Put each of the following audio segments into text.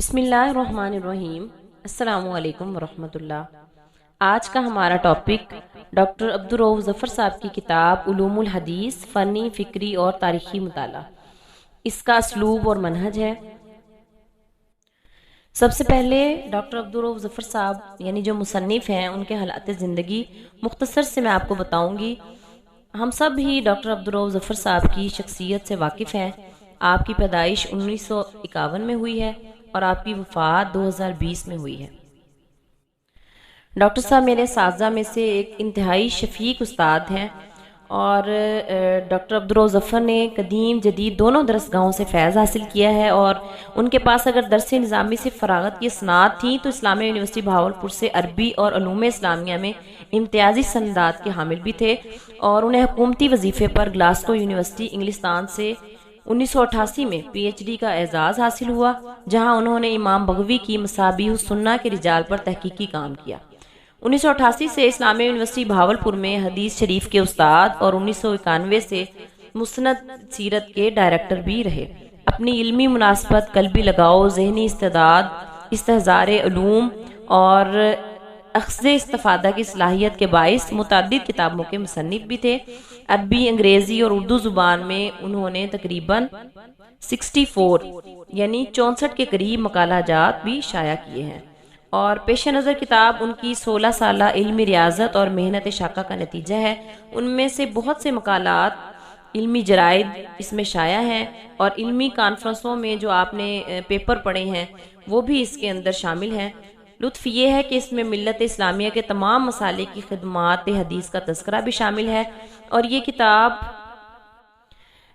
بسم اللہ الرحمن الرحیم۔ السلام علیکم ورحمۃ اللہ۔ آج کا ہمارا ٹاپک ڈاکٹر عبدالرؤف ظفر صاحب کی کتاب علوم الحدیث، فنی، فکری اور تاریخی مطالعہ، اس کا اسلوب اور منہج ہے۔ سب سے پہلے ڈاکٹر عبدالرؤف ظفر صاحب یعنی جو مصنف ہیں ان کے حالات زندگی مختصر سے میں آپ کو بتاؤں گی۔ ہم سب ہی ڈاکٹر عبدالرؤف ظفر صاحب کی شخصیت سے واقف ہیں۔ آپ کی پیدائش 1951 میں ہوئی ہے اور آپ کی وفات 2020 میں ہوئی ہے۔ ڈاکٹر صاحب میرے اساتذہ میں سے ایک انتہائی شفیق استاد ہیں، اور ڈاکٹر عبدالرؤف ظفر نے قدیم جدید دونوں درسگاہوں سے فیض حاصل کیا ہے، اور ان کے پاس اگر درس نظامی سے فراغت کی اسناد تھیں تو اسلامیہ یونیورسٹی بہاولپور سے عربی اور علوم اسلامیہ میں امتیازی سندات کے حامل بھی تھے، اور انہیں حکومتی وظیفے پر گلاسکو یونیورسٹی انگلستان سے 1988 میں پی ایچ ڈی کا اعزاز حاصل ہوا، جہاں انہوں نے امام بغوی کی مصابیح السنہ کے رجال پر تحقیقی کام کیا۔ 1988 سے اسلامیہ یونیورسٹی بہاولپور میں حدیث شریف کے استاد اور 1991 سے مسند سیرت کے ڈائریکٹر بھی رہے۔ اپنی علمی مناسبت، قلبی لگاؤ، ذہنی استعداد، استحضار علوم اور اخذ استفادہ کی صلاحیت کے باعث متعدد کتابوں کے مصنف بھی تھے۔ عربی، انگریزی اور اردو زبان میں انہوں نے تقریباً 64 یعنی 64 کے قریب مقالہ جات بھی شائع کیے ہیں، اور پیش نظر کتاب ان کی 16 سالہ علمی ریاضت اور محنت شاقہ کا نتیجہ ہے۔ ان میں سے بہت سے مقالات علمی جرائد اس میں شائع ہیں، اور علمی کانفرنسوں میں جو آپ نے پیپر پڑھے ہیں وہ بھی اس کے اندر شامل ہیں۔ لطف یہ ہے کہ اس میں ملت اسلامیہ کے تمام مسالے کی خدمات حدیث کا تذکرہ بھی شامل ہے، اور یہ کتاب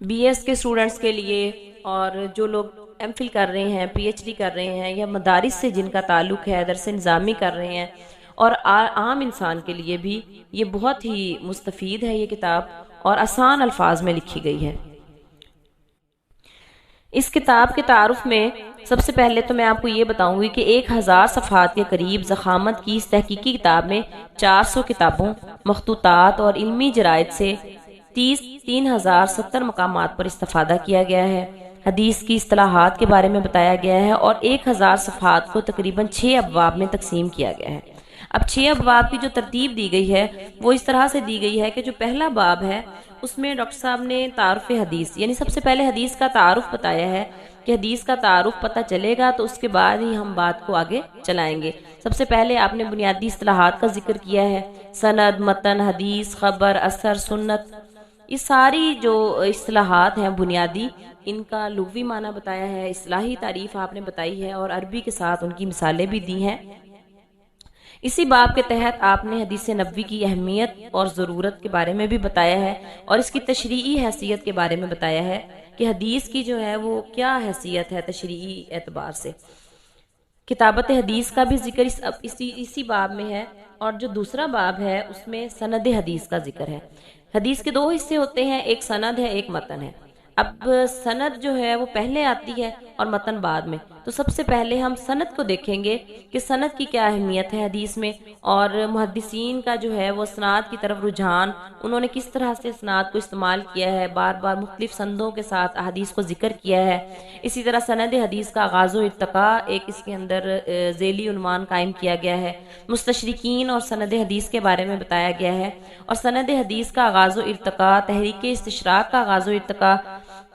بی ایس کے اسٹوڈنٹس کے لیے، اور جو لوگ ایم فل کر رہے ہیں، پی ایچ ڈی کر رہے ہیں، یا مدارس سے جن کا تعلق ہے، درس نظامی کر رہے ہیں، اور عام انسان کے لیے بھی یہ بہت ہی مستفید ہے یہ کتاب، اور آسان الفاظ میں لکھی گئی ہے۔ اس کتاب کے تعارف میں سب سے پہلے تو میں آپ کو یہ بتاؤں گی کہ 1000 صفحات کے قریب ضخامت کی اس تحقیقی کتاب میں 400 کتابوں، مخطوطات اور علمی جرائد سے 3070 مقامات پر استفادہ کیا گیا ہے۔ حدیث کی اصطلاحات کے بارے میں بتایا گیا ہے، اور 1000 صفحات کو تقریباً 6 ابواب میں تقسیم کیا گیا ہے۔ اب 6 ابواب کی جو ترتیب دی گئی ہے وہ اس طرح سے دی گئی ہے کہ جو پہلا باب ہے اس میں ڈاکٹر صاحب نے تعارف حدیث یعنی سب سے پہلے حدیث کا تعارف بتایا ہے، کہ حدیث کا تعارف پتہ چلے گا تو اس کے بعد ہی ہم بات کو آگے چلائیں گے۔ سب سے پہلے آپ نے بنیادی اصطلاحات کا ذکر کیا ہے، سند، متن، حدیث، خبر، اثر، سنت، یہ ساری جو اصطلاحات ہیں بنیادی، ان کا لغوی معنی بتایا ہے، اصطلاحی تعریف آپ نے بتائی ہے، اور عربی کے ساتھ ان کی مثالیں بھی دی ہیں۔ اسی باب کے تحت آپ نے حدیث نبوی کی اہمیت اور ضرورت کے بارے میں بھی بتایا ہے، اور اس کی تشریعی حیثیت کے بارے میں بتایا ہے کہ حدیث کی جو ہے وہ کیا حیثیت ہے تشریعی اعتبار سے۔ کتابت حدیث کا بھی ذکر اسی باب میں ہے، اور جو دوسرا باب ہے اس میں سند حدیث کا ذکر ہے۔ حدیث کے 2 حصے ہوتے ہیں، ایک سند ہے، ایک متن ہے۔ اب سند جو ہے وہ پہلے آتی ہے اور متن بعد میں، تو سب سے پہلے ہم سند کو دیکھیں گے کہ سند کی کیا اہمیت ہے حدیث میں، اور محدثین کا جو ہے وہ اسناد کی طرف رجحان، انہوں نے کس طرح سے اسناد کو استعمال کیا ہے، بار بار مختلف سندوں کے ساتھ احادیث کو ذکر کیا ہے۔ اسی طرح سند حدیث کا آغاز و ارتقاء ایک اس کے اندر ذیلی عنوان قائم کیا گیا ہے۔ مستشرقین اور سند حدیث کے بارے میں بتایا گیا ہے، اور سند حدیث کا آغاز و ارتقاء، تحریک استشراق کا آغاز و ارتقاء،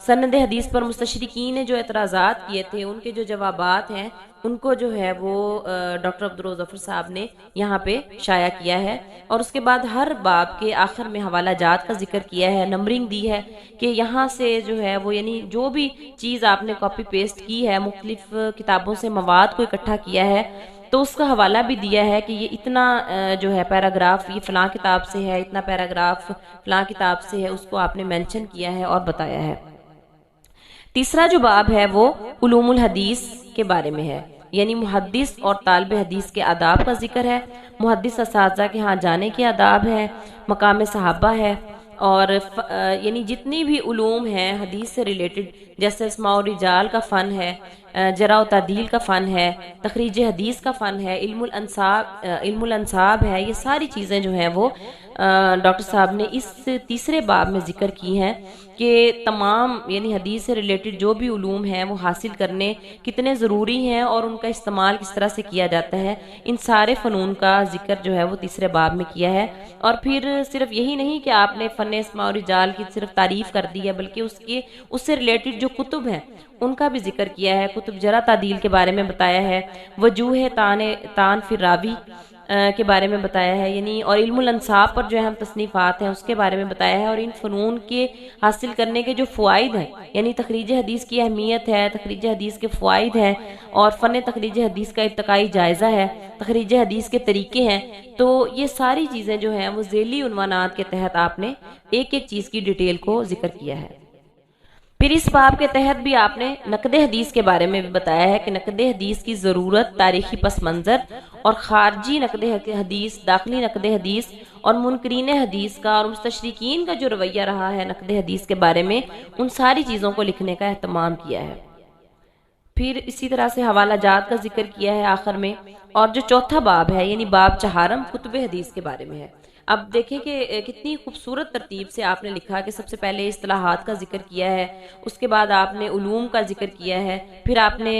سند حدیث پر مستشرقین نے جو اعتراضات کیے تھے ان کے جو جوابات ہیں ان کو جو ہے وہ ڈاکٹر عبدالرؤف ظفر صاحب نے یہاں پہ شائع کیا ہے، اور اس کے بعد ہر باب کے آخر میں حوالہ جات کا ذکر کیا ہے، نمبرنگ دی ہے کہ یہاں سے جو ہے وہ یعنی جو بھی چیز آپ نے کاپی پیسٹ کی ہے، مختلف کتابوں سے مواد کو اکٹھا کیا ہے، تو اس کا حوالہ بھی دیا ہے کہ یہ اتنا جو ہے پیراگراف یہ فلاں کتاب سے ہے، اتنا پیراگراف فلاں کتاب سے ہے، اس کو آپ نے مینشن کیا ہے اور بتایا ہے۔ تیسرا جو باب ہے وہ علوم الحدیث کے بارے میں ہے، یعنی محدث اور طالب حدیث کے آداب کا ذکر ہے، محدث اساتذہ کے ہاں جانے کے آداب ہے، مقام صحابہ ہے، اور یعنی جتنی بھی علوم ہیں حدیث سے ریلیٹڈ جیسے اسماء و رجال کا فن ہے، جرح و تعدیل کا فن ہے، تخریج حدیث کا فن ہے، علم الانساب ہے، یہ ساری چیزیں جو ہیں وہ ڈاکٹر صاحب نے اس تیسرے باب میں ذکر کی ہیں کہ تمام یعنی حدیث سے ریلیٹڈ جو بھی علوم ہیں وہ حاصل کرنے کتنے ضروری ہیں اور ان کا استعمال کس طرح سے کیا جاتا ہے، ان سارے فنون کا ذکر جو ہے وہ تیسرے باب میں کیا ہے۔ اور پھر صرف یہی نہیں کہ آپ نے فن اسماء و رجال کی صرف تعریف کر دی ہے، بلکہ اس سے ریلیٹڈ جو کتب ہیں ان کا بھی ذکر کیا ہے، کتب جرح تعدیل کے بارے میں بتایا ہے، وجوہ تان فی الراوی کے بارے میں بتایا ہے، یعنی اور علم الانصاب پر جو اہم تصنیفات ہیں اس کے بارے میں بتایا ہے، اور ان فنون کے حاصل کرنے کے جو فوائد ہیں، یعنی تخریج حدیث کی اہمیت ہے، تخریج حدیث کے فوائد ہیں، اور فن تخریج حدیث کا ارتقائی جائزہ ہے، تخریج حدیث کے طریقے ہیں۔ تو یہ ساری چیزیں جو ہیں وہ ذیلی عنوانات کے تحت آپ نے ایک ایک چیز کی ڈیٹیل کو ذکر کیا ہے۔ پھر اس باب کے تحت بھی آپ نے نقد حدیث کے بارے میں بھی بتایا ہے کہ نقد حدیث کی ضرورت، تاریخی پس منظر اور خارجی نقد حدیث، داخلی نقد حدیث اور منکرین حدیث کا اور مستشرقین کا جو رویہ رہا ہے نقد حدیث کے بارے میں، ان ساری چیزوں کو لکھنے کا اہتمام کیا ہے۔ پھر اسی طرح سے حوالہ جات کا ذکر کیا ہے آخر میں، اور جو چوتھا باب ہے یعنی باب چہارم کتب حدیث کے بارے میں ہے۔ اب دیکھیں کہ کتنی خوبصورت ترتیب سے آپ نے لکھا کہ سب سے پہلے اصطلاحات کا ذکر کیا ہے، اس کے بعد آپ نے علوم کا ذکر کیا ہے، پھر آپ نے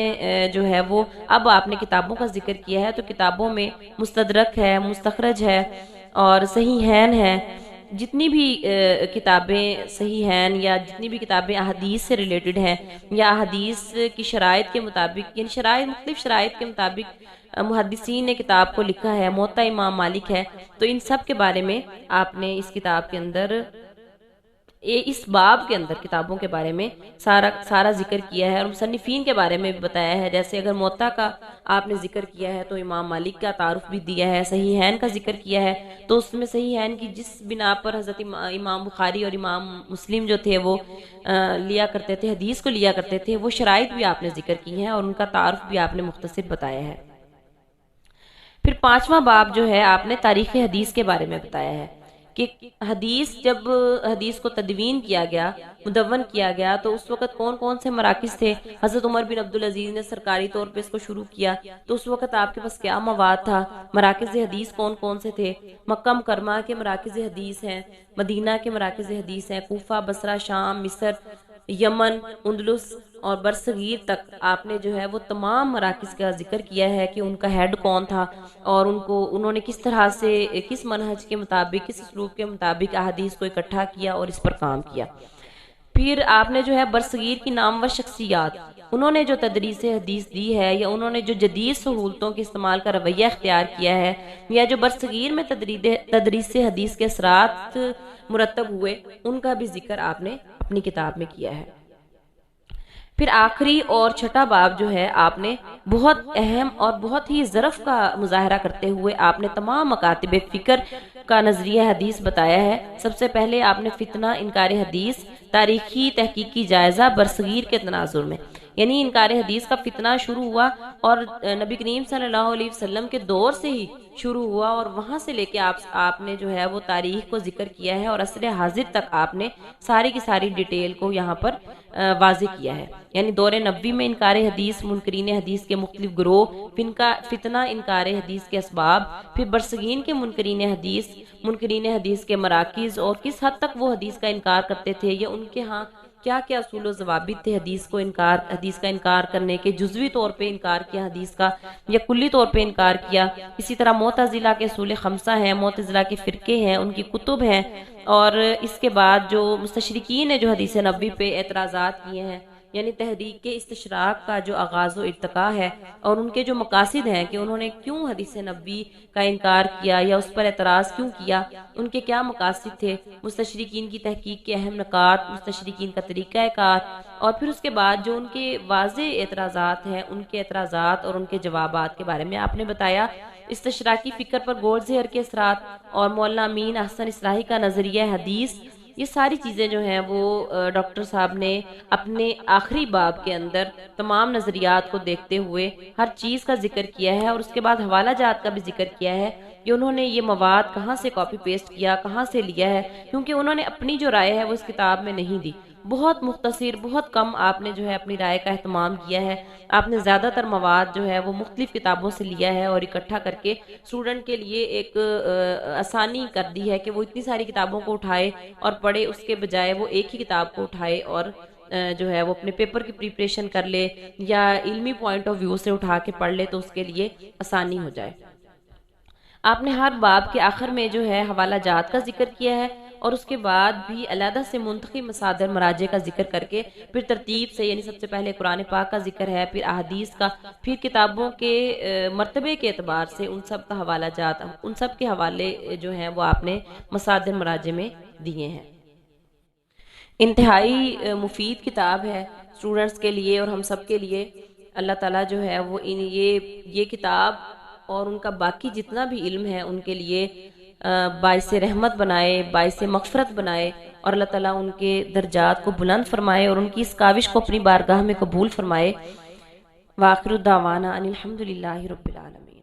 جو ہے وہ اب آپ نے کتابوں کا ذکر کیا ہے۔ تو کتابوں میں مستدرک ہے، مستخرج ہے اور صحیحین ہے۔ جتنی بھی کتابیں صحیحین یا جتنی بھی کتابیں احادیث سے ریلیٹڈ ہیں یا احادیث کی شرائط کے مطابق، یعنی مختلف شرائط کے مطابق محدثین نے کتاب کو لکھا ہے، موطا امام مالک ہے، تو ان سب کے بارے میں آپ نے اس کتاب کے اندر، اس باب کے اندر کتابوں کے بارے میں سارا ذکر کیا ہے، اور مصنفین کے بارے میں بھی بتایا ہے۔ جیسے اگر موطا کا آپ نے ذکر کیا ہے تو امام مالک کا تعارف بھی دیا ہے، صحیحین کا ذکر کیا ہے، تو اس میں صحیحین کی جس بنا پر حضرت امام بخاری اور امام مسلم جو تھے وہ لیا کرتے تھے، حدیث کو لیا کرتے تھے، وہ شرائط بھی آپ نے ذکر کی ہیں اور ان کا تعارف بھی آپ نے مختصر بتایا ہے۔ پھر پانچواں باب جو ہے آپ نے تاریخ حدیث کے بارے میں بتایا ہے کہ جب حدیث کو تدوین کیا گیا، مدون کیا گیا، تو اس وقت کون کون سے مراکز تھے۔ حضرت عمر بن عبدالعزیز نے سرکاری طور پہ اس کو شروع کیا، تو اس وقت آپ کے پاس کیا مواد تھا، مراکز حدیث کون کون سے تھے۔ مکہ مکرمہ کے مراکز حدیث ہیں، مدینہ کے مراکز حدیث ہیں، کوفہ، بصرہ، شام، مصر، یمن، اندلس اور برصغیر تک آپ نے جو ہے وہ تمام مراکز کا ذکر کیا ہے کہ ان کا ہیڈ کون تھا، اور انہوں نے کس طرح سے، کس منہج کے مطابق، کس اسلوب کے مطابق احادیث کو اکٹھا کیا اور اس پر کام کیا۔ پھر آپ نے جو ہے برصغیر کی نامور شخصیات، انہوں نے جو تدریس حدیث دی ہے یا انہوں نے جو جدید سہولتوں کے استعمال کا رویہ اختیار کیا ہے، یا جو برصغیر میں تدریس حدیث کے اثرات مرتب ہوئے، ان کا بھی ذکر آپ نے اپنی کتاب میں کیا ہے۔ پھر آخری اور چھٹا باب جو ہے آپ نے بہت اہم اور بہت ہی ظرف کا مظاہرہ کرتے ہوئے آپ نے تمام مکاتب فکر کا نظریہ حدیث بتایا ہے۔ سب سے پہلے آپ نے فتنہ انکار حدیث، تاریخی تحقیقی جائزہ برصغیر کے تناظر میں، یعنی انکار حدیث کا فتنہ شروع ہوا اور نبی کریم صلی اللہ علیہ وسلم کے دور سے ہی شروع ہوا، اور وہاں سے لے کے آپ نے جو ہے وہ تاریخ کو ذکر کیا ہے، اور عصر حاضر تک آپ نے ساری کی ساری ڈیٹیل کو یہاں پر واضح کیا ہے۔ یعنی دور نبوی میں انکار حدیث، منکرین حدیث کے مختلف گروہ، فتنہ انکار حدیث کے اسباب، پھر برصغیر کے منکرین حدیث کے مراکز اور کس حد تک وہ حدیث کا انکار کرتے تھے، یا ان کے ہاں کیا کیا اصول و ضوابط تھے حدیث کا انکار کرنے کے، جزوی طور پہ انکار کیا حدیث کا یا کلی طور پہ انکار کیا۔ اسی طرح معتزلہ کے اصول خمسہ ہیں، معتزلہ کے فرقے ہیں، ان کی کتب ہیں، اور اس کے بعد جو مستشرقین نے جو حدیث نبوی پہ اعتراضات کیے ہیں، یعنی تحریک کے استشراق کا جو آغاز و ارتقاء ہے، اور ان کے جو مقاصد ہیں کہ انہوں نے کیوں حدیث نبوی کا انکار کیا یا اس پر اعتراض کیوں کیا، ان کے کیا مقاصد تھے، مستشرقین کی تحقیق کے اہم نکات، مستشرقین کا طریقہ کار، اور پھر اس کے بعد جو ان کے واضح اعتراضات ہیں، ان کے اعتراضات اور ان کے جوابات کے بارے میں آپ نے بتایا۔ استشراقی فکر پر گول زہر کے اثرات اور مولانا امین احسن اصلاحی کا نظریہ حدیث، یہ ساری چیزیں جو ہیں وہ ڈاکٹر صاحب نے اپنے آخری باب کے اندر تمام نظریات کو دیکھتے ہوئے ہر چیز کا ذکر کیا ہے، اور اس کے بعد حوالہ جات کا بھی ذکر کیا ہے کہ انہوں نے یہ مواد کہاں سے کاپی پیسٹ کیا، کہاں سے لیا ہے، کیونکہ انہوں نے اپنی جو رائے ہے وہ اس کتاب میں نہیں دی، بہت مختصر، بہت کم آپ نے جو ہے اپنی رائے کا اہتمام کیا ہے. آپ نے زیادہ تر مواد جو ہے وہ مختلف کتابوں سے لیا ہے اور اکٹھا کر کے اسٹوڈنٹ کے لیے ایک آسانی کر دی ہے کہ وہ اتنی ساری کتابوں کو اٹھائے اور پڑھے، اس کے بجائے وہ ایک ہی کتاب کو اٹھائے اور جو ہے وہ اپنے پیپر کی پریپریشن کر لے یا علمی پوائنٹ آف ویو سے اٹھا کے پڑھ لے تو اس کے لیے آسانی ہو جائے. آپ نے ہر باب کے آخر میں جو ہے حوالہ جات کا ذکر کیا ہے اور اس کے بعد بھی علیحدہ سے منتخب مصادر مراجع کا ذکر کر کے پھر ترتیب سے، یعنی سب سے پہلے قرآن پاک کا ذکر ہے، پھر احادیث کا، پھر کتابوں کے مرتبے کے اعتبار سے ان سب کا حوالہ جات، ان سب کے حوالے جو ہیں وہ آپ نے مصادر مراجع میں دیے ہیں. انتہائی مفید کتاب ہے اسٹوڈنٹس کے لیے اور ہم سب کے لیے. اللہ تعالیٰ جو ہے وہ یہ کتاب اور ان کا باقی جتنا بھی علم ہے ان کے لیے باعث رحمت بنائے، باعث مغفرت بنائے اور اللہ تعالیٰ ان کے درجات کو بلند فرمائے اور ان کی اس کاوش کو اپنی بارگاہ میں قبول فرمائے. وآخر الدعوانا ان الحمد للہ رب العالمین.